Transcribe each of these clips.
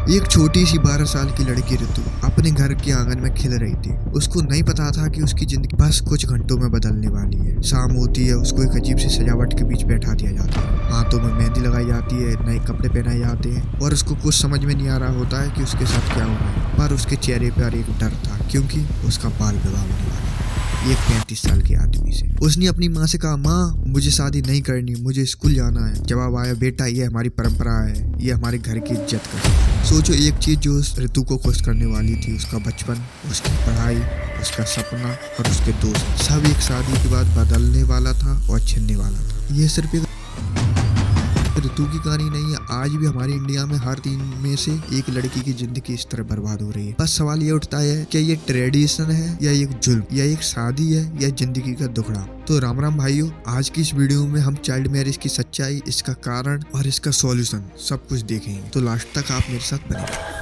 एक छोटी सी 12 साल की लड़की ऋतु अपने घर के आंगन में खेल रही थी। उसको नहीं पता था कि उसकी जिंदगी बस कुछ घंटों में बदलने वाली है। शाम होती है, उसको एक अजीब सी सजावट के बीच बैठा दिया जाता है। हाथों में मेहंदी लगाई जाती है, नए कपड़े पहनाए जाते हैं और उसको कुछ समझ में नहीं आ रहा होता है कि उसके साथ क्या हुआ है। पर उसके चेहरे पर एक डर था, क्योंकि उसका बाल विवाह होने वाला है एक 35 साल के आदमी से। उसने अपनी माँ से कहा, माँ मुझे शादी नहीं करनी, मुझे स्कूल जाना है। जवाब आया, बेटा ये हमारी परंपरा है, ये हमारे घर की इज्जत का। सोचो, एक चीज जो उस ऋतु को खुश करने वाली थी, उसका बचपन, उसकी पढ़ाई, उसका सपना और उसके दोस्त, सब एक शादी के बाद बदलने वाला था और छिनने वाला था। ये सिर्फ एक ऋतु की कहानी नहीं है। आज भी हमारे इंडिया में हर 3 में से एक लड़की की जिंदगी इस तरह बर्बाद हो रही है। बस सवाल ये उठता है, क्या ये ट्रेडिशन है या एक जुल्म, या एक शादी है या जिंदगी का दुखड़ा। तो राम राम भाइयों, आज की इस वीडियो में हम चाइल्ड मैरिज की सच्चाई, इसका कारण और इसका सॉल्यूशन सब कुछ देखेंगे। तो लास्ट तक आप मेरे साथ बने।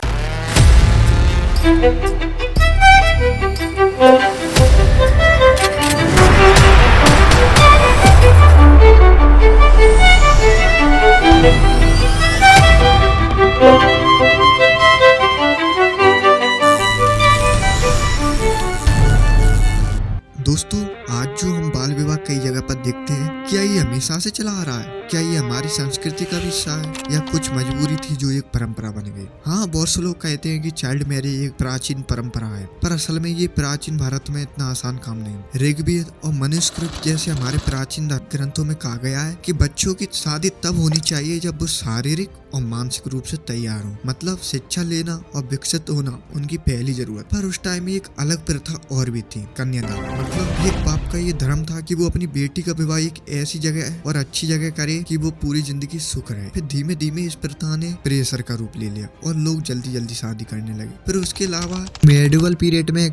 दोस्तों, आज जो हम बाल विवाह कई जगह पर देखते हैं, क्या ये हमेशा से चला आ रहा है? क्या ये हमारी संस्कृति का भी हिस्सा है या कुछ मजबूरी थी जो एक परंपरा बन गई? हाँ, बहुत से लोग कहते हैं कि चाइल्ड मैरिज एक प्राचीन परंपरा है, पर असल में ये प्राचीन भारत में इतना आसान काम नहीं। ऋग्वेद और मनुस्मृति जैसे हमारे प्राचीन ग्रंथों में कहा गया है कि बच्चों की शादी तब होनी चाहिए जब वो शारीरिक और मानसिक रूप से तैयार हो। मतलब शिक्षा लेना और विकसित होना उनकी पहली जरूरत। पर उस टाइम में एक अलग प्रथा और भी थी, कन्यादान। मतलब एक बाप का ये धर्म था कि वो अपनी बेटी का विवाह एक ऐसी जगह और अच्छी जगह करे कि वो पूरी जिंदगी सुख रहे। फिर धीमे धीमे इस प्रथा ने प्रेशर का रूप ले लिया और लोग जल्दी जल्दी शादी करने लगे। फिर उसके अलावा मेडिवल पीरियड में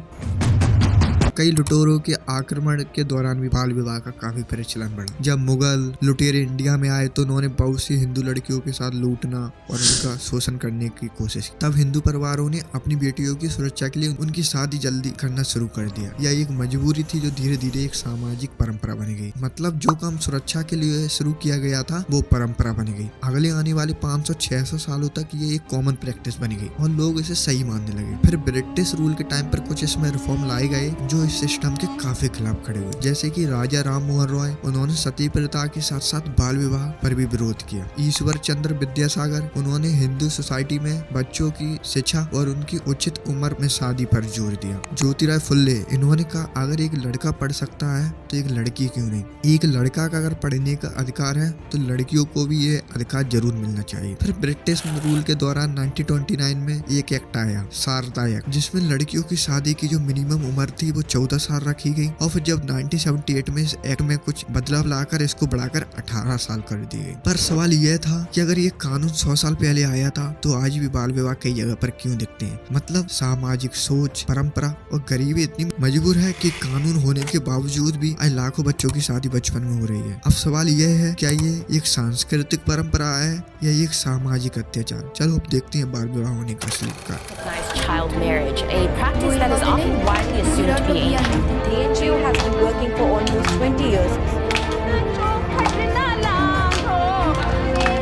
कई लुटेरों के आक्रमण के दौरान भी बाल विवाह का काफी प्रचलन बढ़ा। जब मुगल लुटेरे इंडिया में आए तो उन्होंने बहुत सी हिंदू लड़कियों के साथ लूटना और उनका शोषण करने की कोशिश की। तब हिंदू परिवारों ने अपनी बेटियों की सुरक्षा के लिए उनकी शादी जल्दी करना शुरू कर दिया। यह एक मजबूरी थी जो धीरे धीरे एक सामाजिक परंपरा बन गई। मतलब जो काम सुरक्षा के लिए शुरू किया गया था वो परंपरा बन गई। अगले आने वाले 500-600 सालों तक ये एक कॉमन प्रैक्टिस बन गई और लोग इसे सही मानने लगे। फिर ब्रिटिश रूल के टाइम पर कुछ इसमें रिफॉर्म लाए गए जो इस सिस्टम के काफी खिलाफ खड़े हुए। जैसे कि राजा राम मोहन रॉय, उन्होंने सती प्रथा के साथ साथ बाल विवाह पर भी विरोध किया। ईश्वर चंद्र विद्यासागर, उन्होंने हिंदू सोसाइटी में बच्चों की शिक्षा और उनकी उचित उम्र में शादी पर जोर दिया। ज्योतिराव फुल्ले, इन्होंने कहा, अगर एक लड़का पढ़ सकता है तो एक लड़की क्यों नहीं। एक लड़का का अगर पढ़ने का अधिकार है तो लड़कियों को भी ये अधिकार जरूर मिलना चाहिए। फिर ब्रिटिश रूल के दौरान 1929 में एक एक्ट आया, शारदा एक्ट, जिसमें लड़कियों की शादी की जो मिनिमम उम्र थी वो 14 साल रखी गई। और फिर जब 1978 में इस एक्ट में कुछ बदलाव लाकर इसको बढ़ाकर 18 साल कर दी गई। पर सवाल यह था कि अगर ये कानून 100 साल पहले आया था तो आज भी बाल विवाह कई जगह पर क्यों दिखते हैं। मतलब सामाजिक सोच, परंपरा और गरीबी इतनी मजबूर है कि कानून होने के बावजूद भी आज लाखों बच्चों की शादी बचपन में हो रही है। अब सवाल यह है, क्या ये एक सांस्कृतिक परंपरा है या एक सामाजिक अत्याचार? चलो अब देखते हैं बाल विवाह होने का असली कारण। Child marriage, a practice that is often widely assumed to be ancient. The NGO has been working for almost 20 years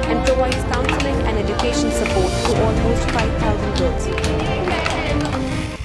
and provides counseling and education support to almost 5,000 girls.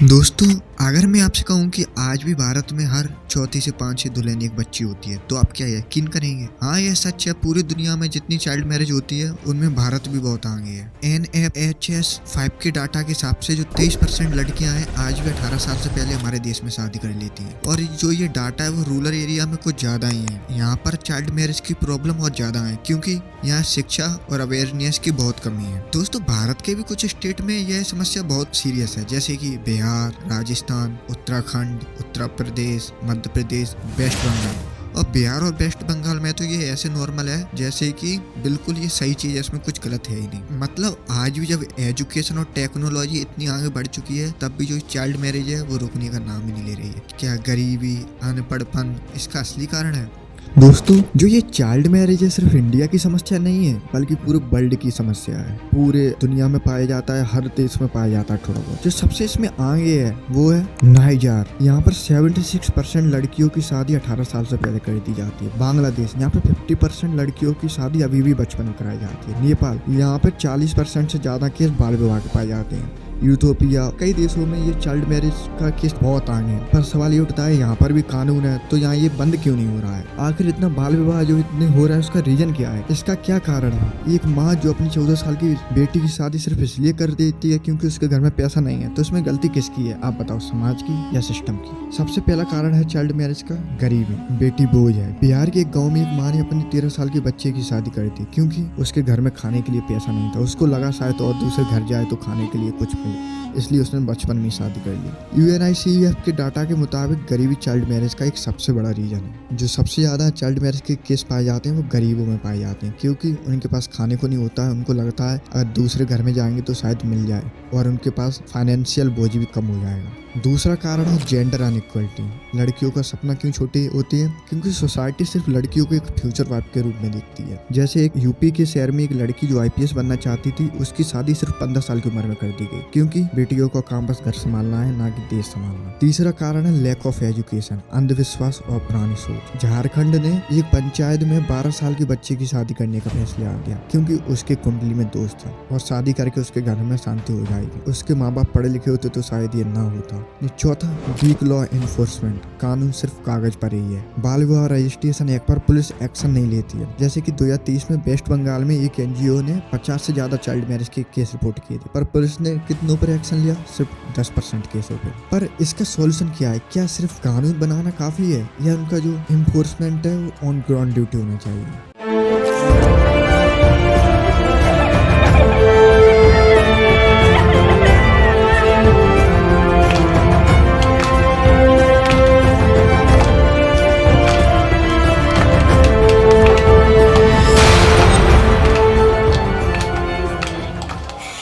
दोस्तों, अगर मैं आपसे कहूं कि आज भी भारत में हर चौथी से 5 दुल्हन एक बच्ची होती है तो आप क्या यकीन करेंगे? हाँ, यह सच है। पूरी दुनिया में जितनी चाइल्ड मैरिज होती है उनमें भारत भी बहुत आगे है। NFHS 5 के डाटा के हिसाब से जो 23% लड़कियां हैं आज भी 18 साल से पहले हमारे देश में शादी कर लेती हैं। और जो ये डाटा है वो रूरल एरिया में कुछ ज्यादा ही है। यहाँ पर चाइल्ड मैरिज की प्रॉब्लम बहुत ज्यादा है क्योंकि यहाँ शिक्षा और अवेयरनेस की बहुत कमी है। दोस्तों, भारत के भी कुछ स्टेट में यह समस्या बहुत सीरियस है, जैसे कि बिहार, राजस्थान, उत्तराखंड, उत्तर प्रदेश, मध्य प्रदेश, वेस्ट बंगाल। और बिहार और वेस्ट बंगाल में तो ये ऐसे नॉर्मल है जैसे कि बिल्कुल ये सही चीज है, इसमें कुछ गलत है ही नहीं। मतलब आज भी जब एजुकेशन और टेक्नोलॉजी इतनी आगे बढ़ चुकी है तब भी जो चाइल्ड मैरिज है वो रुकने का नाम ही नहीं ले रही है। क्या गरीबी, अनपढ़पन इसका असली कारण है? दोस्तों, जो ये चाइल्ड मैरिज है सिर्फ इंडिया की समस्या नहीं है, बल्कि पूरे वर्ल्ड की समस्या है। पूरे दुनिया में पाया जाता है, हर देश में पाया जाता है थोड़ा बहुत। जो सबसे इसमें आगे है वो है नाइजर। यहाँ पर 76% लड़कियों की शादी 18 साल से पहले कर दी जाती है। बांग्लादेश, यहाँ पे 50% लड़कियों की शादी अभी भी बचपन में कराई जाती है। नेपाल, यहाँ पे 40% से ज्यादा केस बाल विवाह के पाए जाते हैं। यूटोपिया, कई देशों में ये चाइल्ड मैरिज का केस बहुत आगे है। पर सवाल ये उठता है, यहाँ पर भी कानून है तो यहाँ ये बंद क्यों नहीं हो रहा है? आखिर इतना बाल विवाह जो इतने हो रहा है उसका रीजन क्या है? इसका क्या कारण है? एक माँ जो अपनी 14 साल की बेटी की शादी सिर्फ इसलिए कर देती है क्योंकि उसके घर में पैसा नहीं है, तो इसमें गलती किसकी है? आप बताओ, समाज की या सिस्टम की? सबसे पहला कारण है चाइल्ड मैरिज का गरीबी। बेटी बोझ है। बिहार के एक गाँव में एक माँ ने अपनी 13 साल के बच्चे की शादी कर दी क्योंकि उसके घर में खाने के लिए पैसा नहीं था। उसको लगा शायद और दूसरे घर जाए तो खाने के लिए कुछ मिले, इसलिए उसने बचपन में शादी कर ली। UNICEF के डाटा के मुताबिक गरीबी चाइल्ड मैरिज का एक सबसे बड़ा रीजन है। जो सबसे ज्यादा चाइल्ड मैरिज के केस पाए जाते हैं वो गरीबों में पाए जाते हैं, क्योंकि उनके पास खाने को नहीं होता है। उनको लगता है अगर दूसरे घर में जाएंगे तो शायद मिल जाए, और उनके पास फाइनेंशियल बोझ भी कम हो जाएगा। दूसरा कारण है जेंडर अनइक्वलिटी। लड़कियों का सपना क्यों छोटी होती है? क्योंकि सोसाइटी सिर्फ लड़कियों को एक फ्यूचर वाइफ के रूप में देखती है। जैसे एक यूपी के शहर में एक लड़की जो IPS बनना चाहती थी, उसकी शादी सिर्फ 15 साल की उम्र में कर दी गई, क्योंकि बेटियों का काम बस घर संभालना है, ना कि देश संभालना। तीसरा कारण है लैक ऑफ एजुकेशन, अंधविश्वास और पुरानी सोच। झारखंड ने एक पंचायत में 12 साल के बच्चे की शादी करने का फैसला किया क्योंकि उसके कुंडली में दोस्त था और शादी करके उसके घर में शांति हो जाएगी। उसके माँ बाप पढ़े लिखे होते तो शायद ये ना होता। चौथा, वीक लॉ एनफोर्समेंट, कानून सिर्फ कागज पर ही है। बाल विवाह रजिस्ट्रेशन एक्ट पर पुलिस एक्शन नहीं लेती है। जैसे कि 2030 में वेस्ट बंगाल में एक NGO ने 50 से ज्यादा चाइल्ड मैरिज के केस रिपोर्ट किए थे, पर पुलिस ने कितनों पर एक्शन लिया? सिर्फ 10% केसों पे। पर इसका सॉल्यूशन क्या है? क्या सिर्फ कानून बनाना काफी है, या उनका जो एनफोर्समेंट है वो ऑन ग्राउंड ड्यूटी होना चाहिए?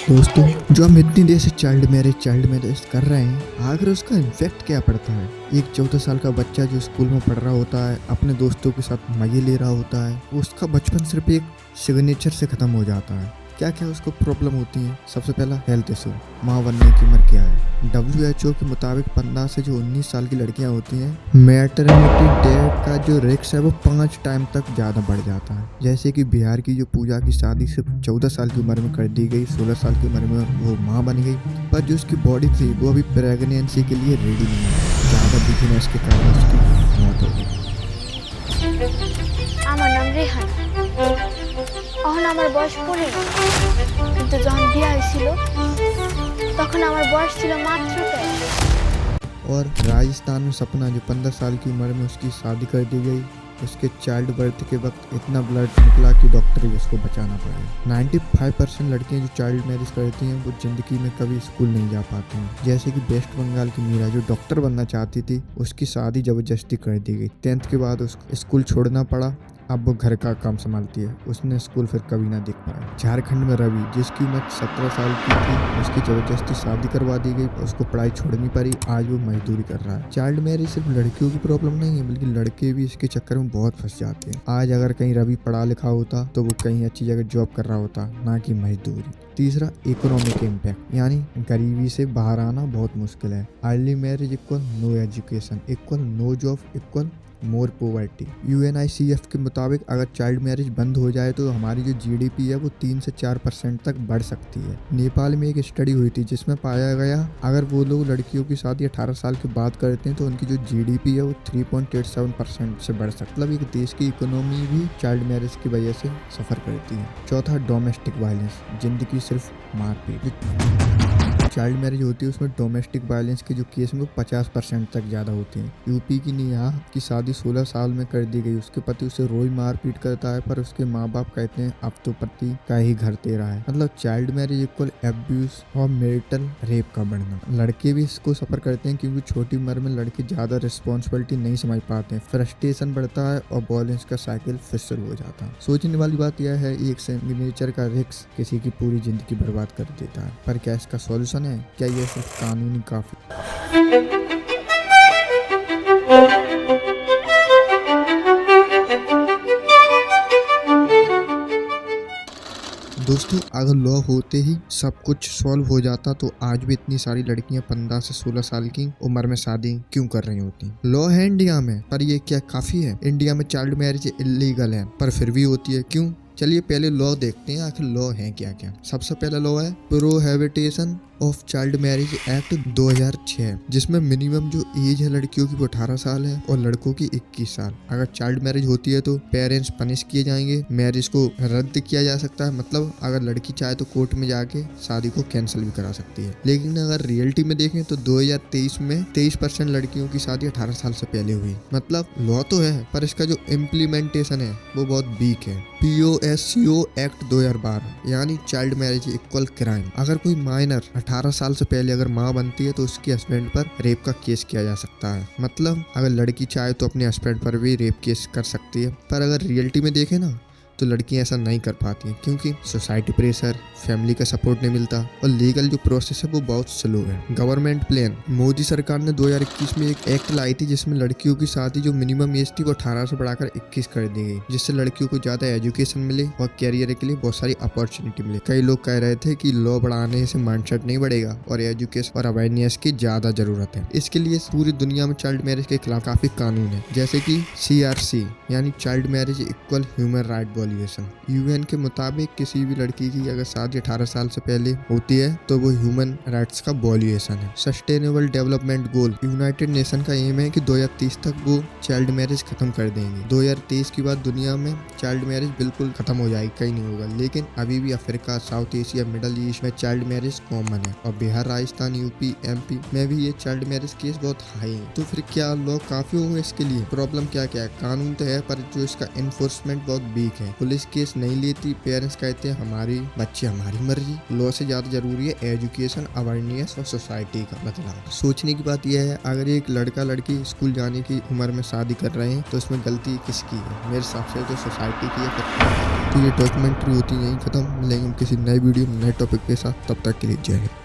दोस्तों, जो हम इतनी देर से चाइल्ड मैरिज कर रहे हैं, आखिर उसका इम्पैक्ट क्या पड़ता है? एक 14 साल का बच्चा जो स्कूल में पढ़ रहा होता है, अपने दोस्तों के साथ मजे ले रहा होता है, उसका बचपन सिर्फ एक सिग्नेचर से खत्म हो जाता है। क्या क्या उसको प्रॉब्लम होती है? सबसे पहला हेल्थ इशू। माँ बनने की उम्र क्या है? WHO के मुताबिक 15 से जो 19 साल की लड़कियां होती हैं, मैटरनिटी डेथ का जो रिस्क है वो 5 टाइम तक ज़्यादा बढ़ जाता है। जैसे कि बिहार की जो पूजा की शादी सिर्फ 14 साल की उम्र में कर दी गई, 16 साल की उम्र में वो माँ बन गई, पर जो उसकी बॉडी थी वो अभी प्रेगनेंसी के लिए रेडी नहीं है। ज़्यादा बिजनेस के कारण उसकी मौत हो गई। আমার নাম রেহানা। এখন আমার বয়স 15, কিন্তু যখন বিয়ে হয়েছিল তখন আমার বয়স ছিল মাত্র 13। और राजस्थान में सपना, जो 15 साल की उम्र में उसकी शादी कर दी गई, उसके चाइल्ड बर्थ के वक्त इतना ब्लड निकला कि डॉक्टर ही उसको बचाना पड़ा। 95% लड़कियां जो चाइल्ड मैरिज करती हैं वो जिंदगी में कभी स्कूल नहीं जा पाती हैं। जैसे कि वेस्ट बंगाल की मीरा, जो डॉक्टर बनना चाहती थी, उसकी शादी जबरदस्ती कर दी गई। 10th के बाद उसको स्कूल छोड़ना पड़ा। अब वो घर का काम संभालती है। उसने स्कूल फिर कभी ना देख पाया। झारखंड में रवि, जिसकी उम्र 17 साल की थी, उसकी जबरदस्ती शादी करवा दी गई, उसको पढ़ाई छोड़नी पड़ी। आज वो मजदूरी कर रहा है। चाइल्ड मैरिज सिर्फ लड़कियों की प्रॉब्लम नहीं है, बल्कि लड़के भी इसके चक्कर में बहुत फंस जाते हैं। आज अगर कहीं रवि पढ़ा लिखा होता तो वो कहीं अच्छी जगह जॉब कर रहा होता, ना कि मजदूरी। तीसरा, इकोनॉमिक इम्पैक्ट, यानी गरीबी से बाहर आना बहुत मुश्किल है। Early marriage equal no education equal no job equal more poverty. UNICEF के मुताबिक अगर चाइल्ड मैरिज बंद हो जाए तो हमारी जो GDP है वो 3 से 4% तक बढ़ सकती है। नेपाल में एक स्टडी हुई थी जिसमें पाया गया अगर वो लोग लड़कियों की शादी 18 साल के बाद करते हैं तो उनकी जो GDP है वो 3.87% से बढ़ सकती है। मतलब एक देश की इकोनॉमी भी चाइल्ड मैरिज की वजह से सफर करती है। चौथा, डोमेस्टिक वायलेंस, जिंदगी सिर्फ मारपीट। चाइल्ड मैरिज होती है उसमें डोमेस्टिक वायलेंस के जो केस में वो 50% तक ज़्यादा होते हैं। यूपी की नेहा की शादी 16 साल में कर दी गई। उसके पति उसे रोज मारपीट करता है, पर उसके माँ बाप कहते हैं अब तो पति का ही घर तेरा है। मतलब चाइल्ड मैरिज इक्वल एब्यूज और मैरिटल रेप का बढ़ना। लड़के भी इसको सफर करते हैं क्योंकि छोटी उम्र में लड़के ज़्यादा रिस्पॉन्सिबिलिटी नहीं समझ पाते हैं। फ्रस्ट्रेशन बढ़ता है और वायलेंस का साइकिल फिर शुरू हो जाता है। सोचने वाली बात यह है, एक सिग्नेचर का रिस्क किसी की पूरी जिंदगी बर्बाद कर देता है। पर क्या इसका सॉल्यूशन है? क्या ये सिर्फ कानूनी काफी? दोस्तों अगर लॉ होते ही सब कुछ सॉल्व हो जाता तो आज भी इतनी सारी लड़कियां 15 से 16 साल की उम्र में शादी क्यों कर रही होती। लॉ है इंडिया में, पर ये क्या काफी है? इंडिया में चाइल्ड मैरिज इलीगल है पर फिर भी होती है, क्यों? चलिए पहले लॉ देखते हैं आखिर लॉ है क्या क्या। सबसे पहला लॉ है prohibition of child marriage act 2006, जिसमें मिनिमम जो एज है लड़कियों की वो 18 साल है और लड़कों की 21 साल। अगर चाइल्ड मैरिज होती है तो पेरेंट्स पनिश किए जाएंगे, मैरिज को रद्द किया जा सकता है, मतलब अगर लड़की चाहे तो कोर्ट में जाके शादी को कैंसिल भी करा सकती है। लेकिन अगर रियलिटी में देखें तो 2023 में 23% लड़कियों की शादी 18 साल से पहले हुई। मतलब लॉ तो है पर इसका जो इम्प्लीमेंटेशन है वो बहुत वीक है। POSCO एक्ट 2012 यानी चाइल्ड मैरिज इक्वल क्राइम। अगर कोई माइनर 18 साल से पहले अगर माँ बनती है तो उसके हस्बैंड पर रेप का केस किया जा सकता है। मतलब अगर लड़की चाहे तो अपने हस्बैंड पर भी रेप केस कर सकती है। पर अगर रियलिटी में देखें ना तो लड़कियां ऐसा नहीं कर पाती हैं क्योंकि सोसाइटी प्रेशर, फैमिली का सपोर्ट नहीं मिलता और लीगल जो प्रोसेस है वो बहुत स्लो है। गवर्नमेंट प्लान, मोदी सरकार ने 2021 में एक एक्ट लाई थी जिसमें लड़कियों की शादी जो मिनिमम एज थी वो 18 से बढ़ाकर 21 कर दी गई, जिससे लड़कियों को ज्यादा एजुकेशन मिले और कैरियर के लिए बहुत सारी अपॉर्चुनिटी मिले। कई लोग कह रहे थे कि लॉ बढ़ाने से माइंडसेट नहीं बढ़ेगा और एजुकेशन और अवेयरनेस की ज्यादा जरूरत है। इसके लिए पूरी दुनिया में चाइल्ड मैरिज के खिलाफ काफी कानून है, जैसे कि CRC यानी child marriage equal human right violation. UN के मुताबिक किसी भी लड़की की अगर शादी 18 साल से पहले होती है तो वो ह्यूमन राइट्स का वॉल्यूशन है। Sustainable development goal, United nation का एम है कि 2030 तक वो चाइल्ड मैरिज खत्म कर देंगे। 2023 के बाद दुनिया में चाइल्ड मैरिज बिल्कुल खत्म हो जाएगी, कहीं नहीं होगा। लेकिन अभी भी Africa, south Asia, middle east में चाइल्ड मैरिज कॉमन है और बिहार, राजस्थान, UP, MP में भी ये चाइल्ड मैरिज केस बहुत हाई है। तो फिर क्या लॉ काफी होगा इसके लिए? प्रॉब्लम क्या क्या है? कानून तो है पर जो इसका इन्फोर्समेंट बहुत वीक है। पुलिस केस नहीं लेती, पेरेंट्स कहते हैं हमारी बच्ची हमारी मर्जी। लॉ से ज्यादा जरूरी है एजुकेशन, अवेयरनेस और सोसाइटी का बदलाव। सोचने की बात यह है अगर एक लड़का लड़की स्कूल जाने की उम्र में शादी कर रहे हैं तो इसमें गलती किसकी है? मेरे हिसाब से तो सोसाइटी की है। तो ये डॉक्यूमेंट्री होती है यहीं खत्म। मिलेंगे किसी नए वीडियो नए टॉपिक के साथ, तब तक के लिए जय हिंद।